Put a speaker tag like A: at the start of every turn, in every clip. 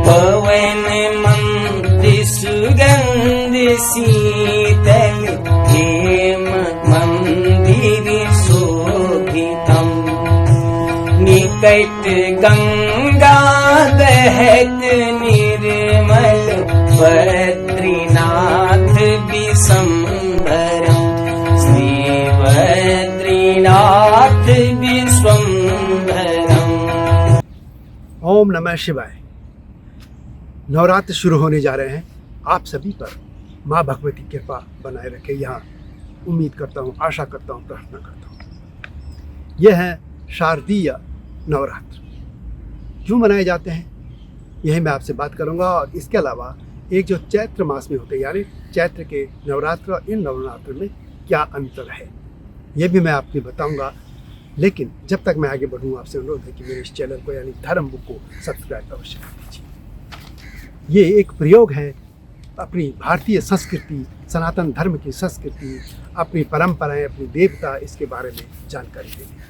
A: पवन मंत्र सुगंध शीतल हेम मंदिर शोभितम् निकट गंगा बहत निर्मल बद्रीनाथ विश्वम्भरम् श्री बद्रीनाथ विश्वम्भरम्।
B: ओम नमः शिवाय। नवरात्र शुरू होने जा रहे हैं। आप सभी पर माँ भगवती की कृपा बनाए रखे, यहाँ उम्मीद करता हूँ, आशा करता हूँ, प्रार्थना करता हूँ। यह है शारदीय नवरात्र। क्यों मनाए जाते हैं यही मैं आपसे बात करूँगा। और इसके अलावा एक जो चैत्र मास में होते हैं, यानी चैत्र के नवरात्र और इन नवरात्र में क्या अंतर है, ये भी मैं आपको बताऊँगा। लेकिन जब तक मैं आगे बढ़ूँ, आपसे अनुरोध है कि मेरे इस चैनल को यानी धर्म बुक को सब्सक्राइब अवश्य कर दीजिए। ये एक प्रयोग है अपनी भारतीय संस्कृति, सनातन धर्म की संस्कृति, अपनी परंपराएं, अपनी देवता, इसके बारे में जानकारी देने।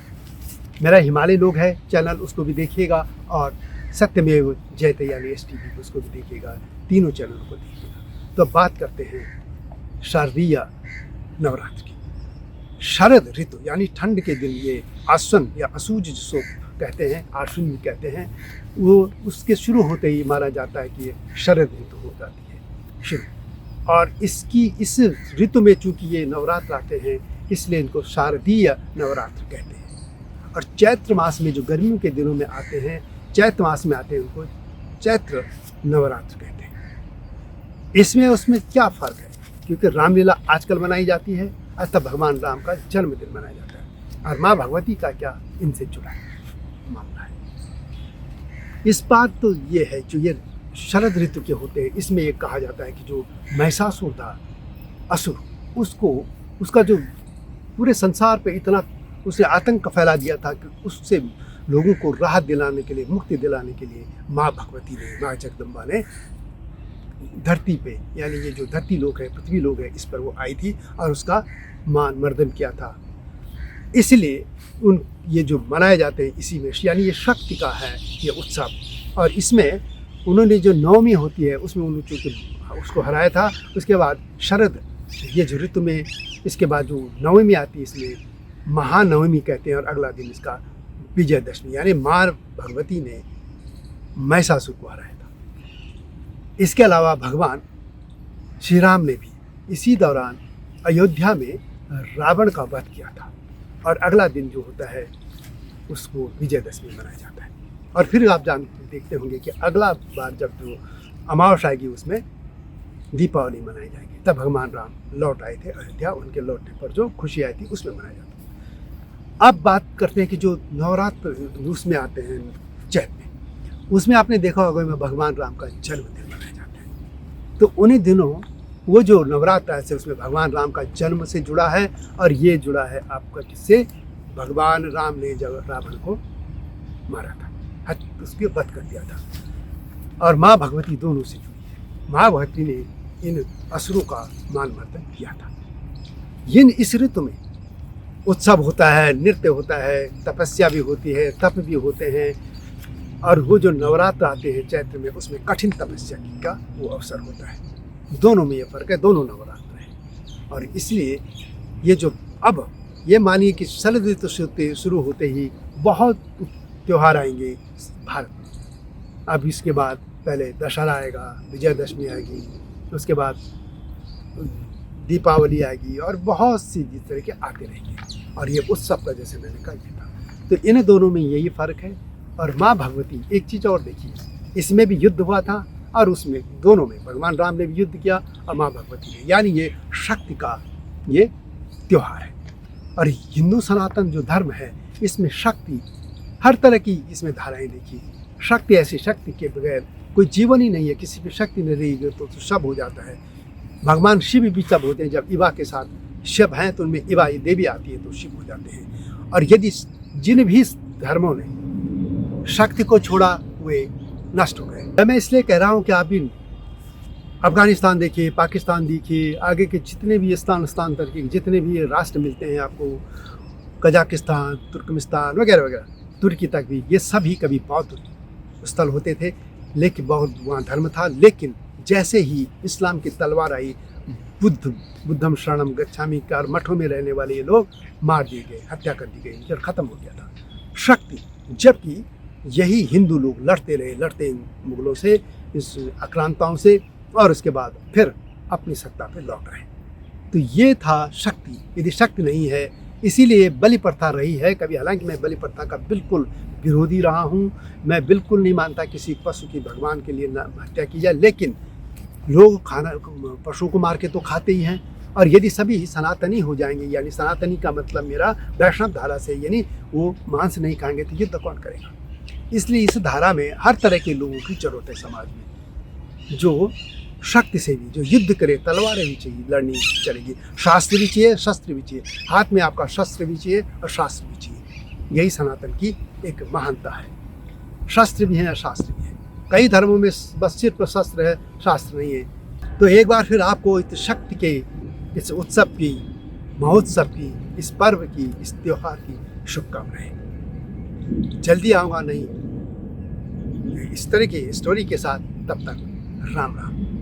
B: मेरा हिमालय लोग है चैनल, उसको भी देखिएगा, और सत्यमेव जयते यानी STV उसको भी देखिएगा। तीनों चैनलों को देखिएगा। तो बात करते हैं शारदीय नवरात्र की। शरद ऋतु यानी ठंड के दिन, ये आश्विन या असूज जिसको कहते हैं, आश्विन भी कहते हैं, वो उसके शुरू होते ही माना जाता है कि ये शरद ऋतु हो जाती है शुरू। और इस ऋतु में चूंकि ये नवरात्र आते हैं, इसलिए इनको शारदीय नवरात्र कहते हैं। और चैत्र मास में जो गर्मियों के दिनों में आते हैं, चैत्र मास में आते हैं, उनको चैत्र नवरात्र कहते हैं। इसमें उसमें क्या फ़र्क है? क्योंकि रामलीला आजकल मनाई जाती है, अतः भगवान राम का जन्मदिन मनाया जाता है। और माँ भगवती का क्या इनसे जुड़ा मामला है? इस बात तो ये है, जो ये शरद ऋतु के होते हैं, इसमें ये कहा जाता है कि जो महिषासुर था, असुर, उसका जो पूरे संसार पे इतना उसने आतंक फैला दिया था कि उससे लोगों को राहत दिलाने के लिए, मुक्ति दिलाने के लिए माँ भगवती ने, माँ जगदम्बा ने धरती पे, यानी ये जो धरती लोक है, पृथ्वी लोक है, इस पर वो आई थी और उसका मान मर्दन किया था। इसलिए ये जो मनाए जाते हैं, इसी में यानी ये शक्ति का है ये उत्सव। और इसमें उन्होंने जो नवमी होती है, उसमें उन्होंने चूँकि उसको हराया था। उसके बाद शरद ये जो ऋतु में, इसके बाद जो नवमी आती है, इसलिए महानवमी कहते हैं। और अगला दिन इसका विजयदशमी, यानी माँ भगवती ने महिषासुर को हराया था। इसके अलावा भगवान श्री राम ने भी इसी दौरान अयोध्या में रावण का वध किया था। और अगला दिन जो होता है उसको विजयदशमी मनाया जाता है। और फिर आप देखते होंगे कि अगला बार जब जो अमावस्या आएगी, उसमें दीपावली मनाई जाएगी। तब भगवान राम लौट आए थे अयोध्या, उनके लौटने पर जो खुशी आई थी उसमें मनाया जाता है। अब बात करते हैं कि जो नवरात्र उसमें आते हैं चैत्र में, उसमें आपने देखा होगा में भगवान राम का जन्मदिन मनाया जाता है। तो उन्हीं दिनों वो जो नवरात्र है, उसमें भगवान राम का जन्म से जुड़ा है। और ये जुड़ा है आपका किससे? भगवान राम ने जब रावण को मारा था, उसके वध कर दिया था। और माँ भगवती दोनों से जुड़ी है। माँ भगवती ने इन असुरों का मान मर्दन किया था। इस ऋतु में उत्सव होता है, नृत्य होता है, तपस्या भी होती है, तप भी होते हैं। और वो जो नवरात्र आते हैं चैत्र में, उसमें कठिन तपस्या का वो अवसर होता है। दोनों में ये फर्क है, दोनों नवरात्र हैं। और इसलिए ये जो अब ये मानिए कि शरद ऋतु शुरू होते ही बहुत त्यौहार आएंगे भारत में। अब इसके बाद पहले दशहरा आएगा, विजयदशमी आएगी, उसके बाद दीपावली आएगी, और बहुत सी जिस तरह के आते रहेंगे। और ये उत्सव का, जैसे मैंने कहा, ये था। तो इन दोनों में यही फ़र्क है। और माँ भगवती, एक चीज़ और देखिए, इसमें भी युद्ध हुआ था, और उसमें दोनों में भगवान राम ने भी युद्ध किया और माँ भगवती ने, यानी ये शक्ति का ये त्यौहार है। और हिंदू सनातन जो धर्म है, इसमें शक्ति हर तरह की इसमें धाराएं देखिए। शक्ति, ऐसी शक्ति के बगैर कोई जीवन ही नहीं है। किसी भी शक्ति नहीं रहेगी तो सब हो जाता है। भगवान शिव भी सब होते हैं। जब इवा के साथ शिव हैं तो उनमें इवा देवी आती है तो शिव हो जाते हैं। और यदि जिन भी धर्मों ने शक्ति को छोड़ा, वे नष्ट हो गए। मैं इसलिए कह रहा हूँ कि आप भी अफगानिस्तान देखिए, पाकिस्तान देखिए, आगे के जितने भी स्थान तक के जितने भी राष्ट्र मिलते हैं आपको, कजाकिस्तान, तुर्कमेनिस्तान वगैरह वगैरह, तुर्की तक भी, ये सभी कभी बौद्ध स्थल होते थे। लेकिन बहुत वहाँ धर्म था, लेकिन जैसे ही इस्लाम की तलवार आई, बुद्धम शरणम गच्छामि कार मठों में रहने वाले ये लोग मार दिए गए, हत्या कर दी गई, फिर खत्म हो गया था शक्ति। जबकि यही हिंदू लोग लड़ते इन मुगलों से, इस आक्रांताओं से, और उसके बाद फिर अपनी सत्ता पे लौट आए। तो ये था शक्ति। यदि शक्ति नहीं है, इसीलिए बलि प्रथा रही है कभी। हालांकि मैं बलि प्रथा का बिल्कुल विरोधी रहा हूँ, मैं बिल्कुल नहीं मानता किसी पशु की भगवान के लिए हत्या की जाए, लेकिन लोग पशु को मार के तो खाते ही हैं। और यदि सभी सनातनी हो जाएंगे, यानी सनातनी का मतलब मेरा वैष्णव धारा से, यानी वो मांस नहीं खाएंगे, तो युद्ध कौन करेगा। इसलिए इस धारा में हर तरह के लोगों की जरूरत है समाज में, जो शक्ति से भी, जो युद्ध करे, तलवारें भी चाहिए, लड़नी चलेगी, शास्त्र भी चाहिए, शस्त्र भी चाहिए, हाथ में आपका शस्त्र भी चाहिए और शास्त्र भी चाहिए। यही सनातन की एक महानता है। शस्त्र भी है और शास्त्र भी है। कई धर्मों में बस सिर्फ शस्त्र है, शास्त्र नहीं है। तो एक बार फिर आपको इस शक्ति के, इस उत्सव की, महोत्सव की, इस पर्व की, इस त्योहार की शुभकामनाएं। जल्दी आऊँगा नहीं इस तरह की स्टोरी के साथ, तब तक राम राम।